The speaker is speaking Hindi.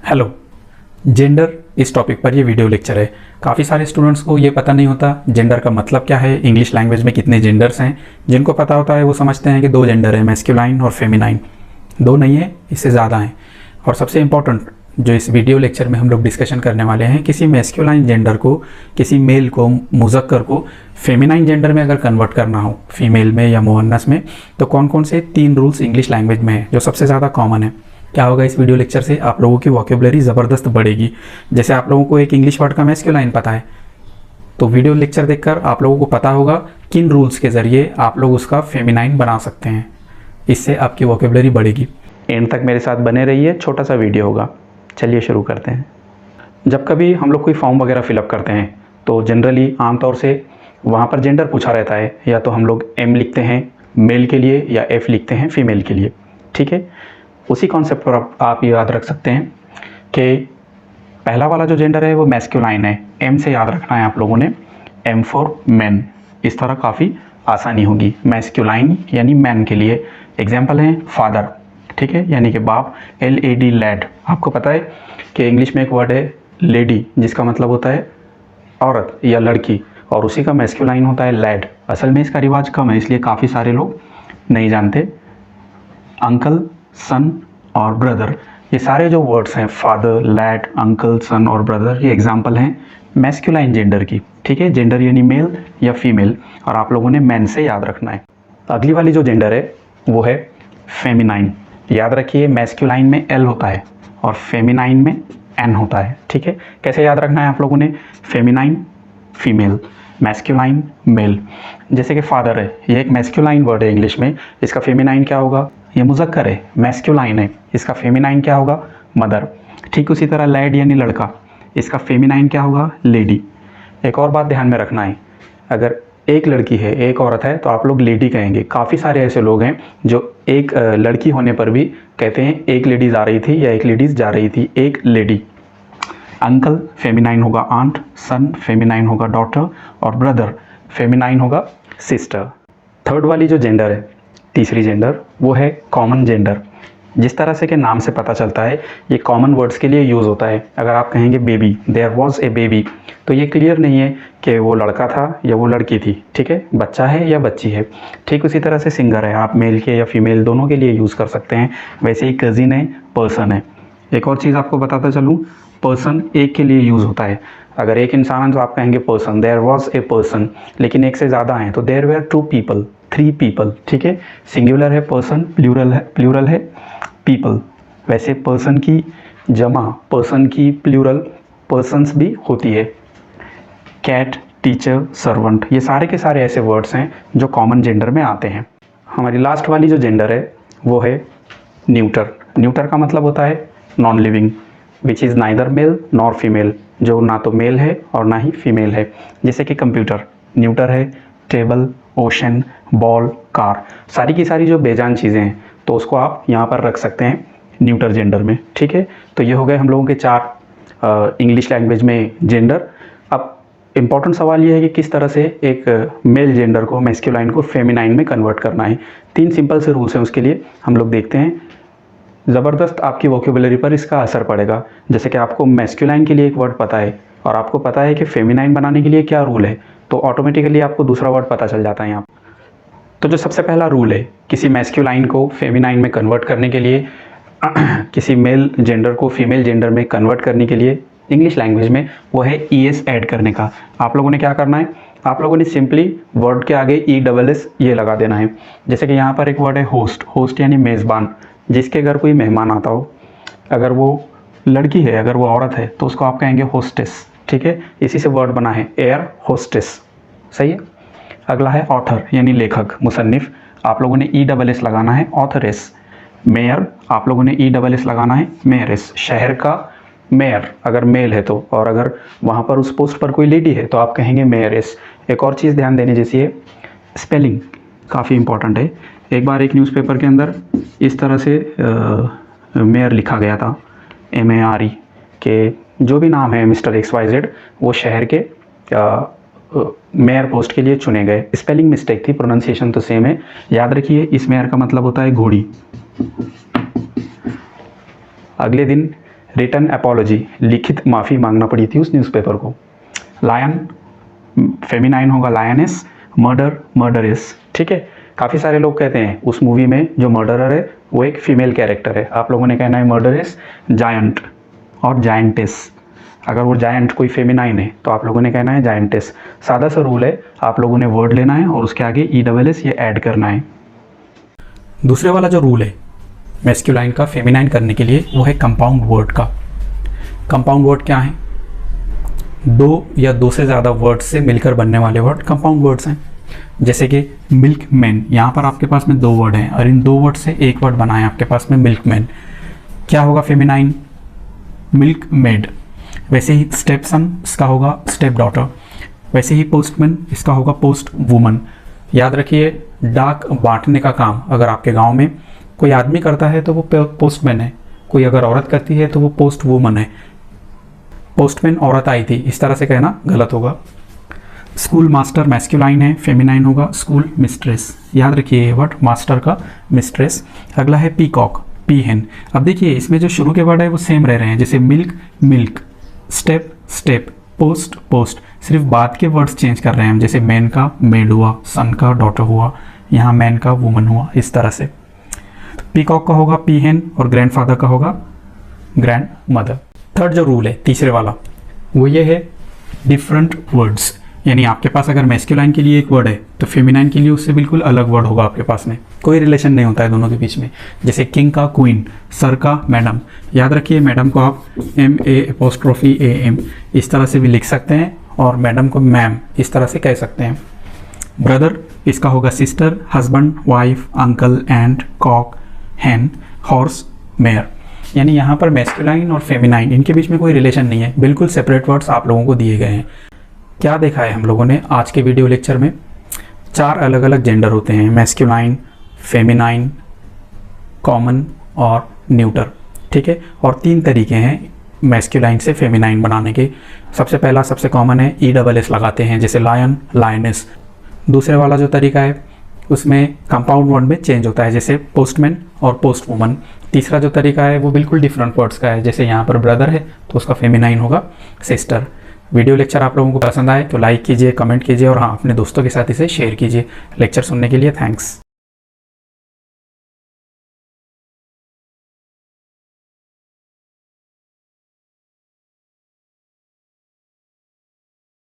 हेलो। जेंडर इस टॉपिक पर ये वीडियो लेक्चर है। काफ़ी सारे स्टूडेंट्स को ये पता नहीं होता जेंडर का मतलब क्या है, इंग्लिश लैंग्वेज में कितने जेंडर्स हैं। जिनको पता होता है वो समझते हैं कि 2 जेंडर है, मैस्कुलाइन और फेमिनाइन। 2 नहीं है, इससे ज़्यादा हैं। और सबसे इम्पॉर्टेंट जो इस वीडियो लेक्चर में हम लोग डिस्कशन करने वाले हैं, किसी मैस्कुलाइन जेंडर को, किसी मेल को, मुज़क्कर को फेमिनाइन जेंडर में अगर कन्वर्ट करना हो, फीमेल में या मुअन्नस में, तो कौन कौन से 3 रूल्स इंग्लिश लैंग्वेज में है जो सबसे ज़्यादा कॉमन है। क्या होगा इस वीडियो लेक्चर से, आप लोगों की वोकेबुलरी ज़बरदस्त बढ़ेगी। जैसे आप लोगों को एक इंग्लिश वर्ड का मैस्कुलाइन पता है, तो वीडियो लेक्चर देखकर आप लोगों को पता होगा किन रूल्स के ज़रिए आप लोग उसका फेमिनाइन बना सकते हैं। इससे आपकी वोकेबुलरी बढ़ेगी। एंड तक मेरे साथ बने रहिए, छोटा सा वीडियो होगा। चलिए शुरू करते हैं। जब कभी हम लोग कोई फॉर्म वगैरह फिलअप करते हैं तो जनरली आमतौर से वहाँ पर जेंडर पूछा रहता है, या तो हम लोग एम लिखते हैं मेल के लिए या एफ़ लिखते हैं फीमेल के लिए। ठीक है, उसी कॉन्सेप्ट पर आप याद रख सकते हैं कि पहला वाला जो जेंडर है वो मैस्कुलाइन है। एम से याद रखना है आप लोगों ने, एम फॉर मैन। इस तरह काफ़ी आसानी होगी। मैस्कुलाइन यानी मैन के लिए एग्जाम्पल हैं फादर, ठीक है, यानी कि बाप, LAD लैड। आपको पता है कि इंग्लिश में एक वर्ड है लेडी, जिसका मतलब होता है औरत या लड़की, और उसी का मैस्कुलाइन होता है लैड। असल में इसका रिवाज कम है, इसलिए काफ़ी सारे लोग नहीं जानते। अंकल, सन और ब्रदर, ये सारे जो वर्ड्स हैं, फादर, लैड, अंकल, सन और ब्रदर, ये एग्जाम्पल हैं मैस्कुलाइन जेंडर की। ठीक है, जेंडर यानी मेल या फीमेल, और आप लोगों ने मैन से याद रखना है। अगली वाली जो जेंडर है वो है फेमिनाइन। याद रखिए, मैस्कुलाइन में L होता है और फेमिनाइन में N होता है। ठीक है, कैसे याद रखना है आप लोगों ने, फेमिनाइन फीमेल, मैस्कुलाइन मेल। जैसे कि फादर है, ये एक मैस्कुलाइन वर्ड है इंग्लिश में, इसका फेमिनाइन क्या होगा, ये मुज़क्कर है, मैस्कुलाइन है, इसका फेमिनाइन क्या होगा, मदर। ठीक उसी तरह लैड यानी लड़का, इसका फेमिनाइन क्या होगा, लेडी। एक और बात ध्यान में रखना है, अगर एक लड़की है एक औरत है तो आप लोग लेडी कहेंगे। काफ़ी सारे ऐसे लोग हैं जो एक लड़की होने पर भी कहते हैं एक लेडीज़ आ रही थी या एक लेडीज़ जा रही थी, एक लेडी। अंकल फेमिनाइन होगा आंट, सन फेमिनाइन होगा डॉटर, और ब्रदर फेमिनाइन होगा सिस्टर। थर्ड वाली जो जेंडर है, तीसरी जेंडर, वो है कॉमन जेंडर। जिस तरह से कि नाम से पता चलता है, ये कॉमन वर्ड्स के लिए यूज़ होता है। अगर आप कहेंगे baby, there was a baby, तो ये क्लियर नहीं है कि वो लड़का था या वो लड़की थी। ठीक है, बच्चा है या बच्ची है। ठीक उसी तरह से सिंगर है, आप मेल के या फीमेल दोनों के लिए यूज़ कर सकते हैं। वैसे ही कज़िन है, पर्सन है। एक और चीज़ आपको बताता चलूँ, पर्सन एक के लिए यूज़ होता है। अगर एक इंसान है तो आप कहेंगे person, there was a person. लेकिन एक से ज़्यादा हैं तो देयर वेर 2 पीपल, 3 पीपल। ठीक है, सिंगुलर है पर्सन, प्लूरल है पीपल। वैसे पर्सन की जमा, पर्सन की प्लूरल पर्सन्स भी होती है। कैट, टीचर, सर्वेंट, ये सारे के सारे ऐसे वर्ड्स हैं जो कॉमन जेंडर में आते हैं। हमारी लास्ट वाली जो जेंडर है वो है न्यूटर। न्यूटर का मतलब होता है non living, which is neither male nor female, जो ना तो मेल है और ना ही फीमेल है। जैसे कि कंप्यूटर न्यूटर है, टेबल, ओशन, बॉल, कार, सारी की सारी जो बेजान चीज़ें हैं तो उसको आप यहाँ पर रख सकते हैं न्यूटर जेंडर में। ठीक है, तो ये हो गए हम लोगों के 4 इंग्लिश लैंग्वेज में जेंडर। अब इम्पॉर्टेंट सवाल ये है कि किस तरह से एक मेल जेंडर को, मैस्कुलाइन को फेमिनाइन में कन्वर्ट करना है। 3 सिंपल से रूल्स हैं उसके लिए, हम लोग देखते हैं। ज़बरदस्त आपकी वोकेबुलरी पर इसका असर पड़ेगा। जैसे कि आपको मैस्कुलाइन के लिए एक वर्ड पता है और आपको पता है कि फेमिनाइन बनाने के लिए क्या रूल है, तो ऑटोमेटिकली आपको दूसरा वर्ड पता चल जाता है यहाँ। तो जो सबसे पहला रूल है किसी मैस्कुलाइन को फेमिनाइन में कन्वर्ट करने के लिए, किसी मेल जेंडर को फीमेल जेंडर में कन्वर्ट करने के लिए इंग्लिश लैंग्वेज में, वो है ES ऐड करने का। आप लोगों ने क्या करना है, आप लोगों ने सिंपली वर्ड के आगे ESS ये लगा देना है। जैसे कि यहाँ पर एक वर्ड है होस्ट, होस्ट यानी मेज़बान, जिसके घर कोई मेहमान आता हो। अगर वो लड़की है, अगर वो औरत है तो उसको आप कहेंगे होस्टेस। ठीक है, इसी से वर्ड बना है एयर होस्टेस। सही है। अगला है ऑथर यानी लेखक, मुसन्निफ, आप लोगों ने ESS लगाना है, ऑथरेस। मेयर, आप लोगों ने ESS लगाना है, मेयरेस, शहर का मेयर अगर मेल है तो, और अगर वहाँ पर उस पोस्ट पर कोई लेडी है तो आप कहेंगे मेयरेस। एक और चीज़ ध्यान देने जैसी है, स्पेलिंग काफ़ी इंपॉर्टेंट है। एक बार एक न्यूज़पेपर के अंदर इस तरह से मेयर लिखा गया था, MARE, के जो भी नाम है मिस्टर XYZ, वो शहर के मेयर पोस्ट के लिए चुने गए। स्पेलिंग मिस्टेक थी, प्रोनाउंसिएशन तो सेम है। याद रखिए, इस मेयर का मतलब होता है घोड़ी। अगले दिन रिटन अपॉलॉजी, लिखित माफ़ी मांगना पड़ी थी उस न्यूज़पेपर को। लायन फेमिनाइन होगा लायनेस, मर्डर मर्डरेस। ठीक है, काफ़ी सारे लोग कहते हैं उस मूवी में जो मर्डरर है वो एक फीमेल कैरेक्टर है, आप लोगों ने कहना है मर्डरेस, जायंट और जायंटेस। अगर वो जायंट कोई फेमिनाइन है तो आप लोगों ने कहना है जायंटेस। सादा सा रूल है, आप लोगों ने वर्ड लेना है और उसके आगे ESS ये ऐड करना है। दूसरे वाला जो रूल है मैस्कुलाइन का फेमिनाइन करने के लिए वो है कंपाउंड वर्ड का। कंपाउंड वर्ड क्या है? दो या दो से ज़्यादा वर्ड से मिलकर बनने वाले वर्ड कंपाउंड वर्ड्स हैं। जैसे कि मिल्क मैन, यहाँ पर आपके पास में दो वर्ड हैं और इन दो वर्ड से एक वर्ड बना है आपके पास में मिल्क मैन, क्या होगा फेमिनाइन? Milk made. वैसे ही स्टेप सन इसका होगा स्टेप डॉटर। वैसे ही पोस्टमैन इसका होगा पोस्ट वुमन। याद रखिए, डाक बांटने का काम अगर आपके गांव में कोई आदमी करता है तो वो पोस्टमैन है, कोई अगर औरत करती है तो वो पोस्ट वुमन है। पोस्टमैन औरत आई थी, इस तरह से कहना गलत होगा। स्कूल मास्टर मैस्कुलाइन है, फेमिनाइन होगा स्कूल मिस्ट्रेस। याद रखिए ये वर्ड, मास्टर का मिस्ट्रेस। अगला है पीकॉक, पीहेन। अब देखिए इसमें जो शुरू के वर्ड है वो सेम रह रहे हैं, जैसे milk milk, step step, post post. सिर्फ बाद के वर्ड्स चेंज कर रहे हैं हम, जैसे मैन का मेड हुआ, सन का डॉटर हुआ, यहाँ मैन का वुमन हुआ, इस तरह से। पीकॉक का होगा पीहेन और ग्रैंडफादर का होगा ग्रैंड मदर। थर्ड जो रूल है तीसरे वाला वो ये है डिफरेंट वर्ड्स, यानी आपके पास अगर मैस्कुलाइन के लिए एक वर्ड है तो फेमिनाइन के लिए उससे बिल्कुल अलग वर्ड होगा आपके पास में, कोई रिलेशन नहीं होता है दोनों के बीच में। जैसे किंग का क्वीन, सर का मैडम। याद रखिए मैडम को आप MA'AM इस तरह से भी लिख सकते हैं और मैडम को मैम इस तरह से कह सकते हैं। ब्रदर इसका होगा sister, husband wife, uncle and, cock hen, horse mare. यानी यहाँ पर मैस्कुलाइन और फेमिनाइन इनके बीच में कोई रिलेशन नहीं है, बिल्कुल सेपरेट वर्ड्स आप लोगों को दिए गए हैं। क्या देखा है हम लोगों ने आज के वीडियो लेक्चर में? 4 अलग अलग जेंडर होते हैं, मैस्कुलाइन, फेमिनाइन, कॉमन और न्यूटर। ठीक है, और 3 तरीके हैं मैस्कुलाइन से फेमिनाइन बनाने के। सबसे पहला सबसे कॉमन है ESS लगाते हैं, जैसे लायन लायनेस। दूसरे वाला जो तरीका है उसमें कंपाउंड वर्ड में चेंज होता है, जैसे पोस्टमैन और पोस्ट वुमन। तीसरा जो तरीका है वो बिल्कुल डिफरेंट वर्ड्स का है, जैसे यहाँ पर ब्रदर है तो उसका फेमिनाइन होगा सिस्टर। वीडियो लेक्चर आप लोगों को पसंद आए तो लाइक कीजिए, कमेंट कीजिए और हाँ अपने दोस्तों के साथ इसे शेयर कीजिए। लेक्चर सुनने के लिए थैंक्स।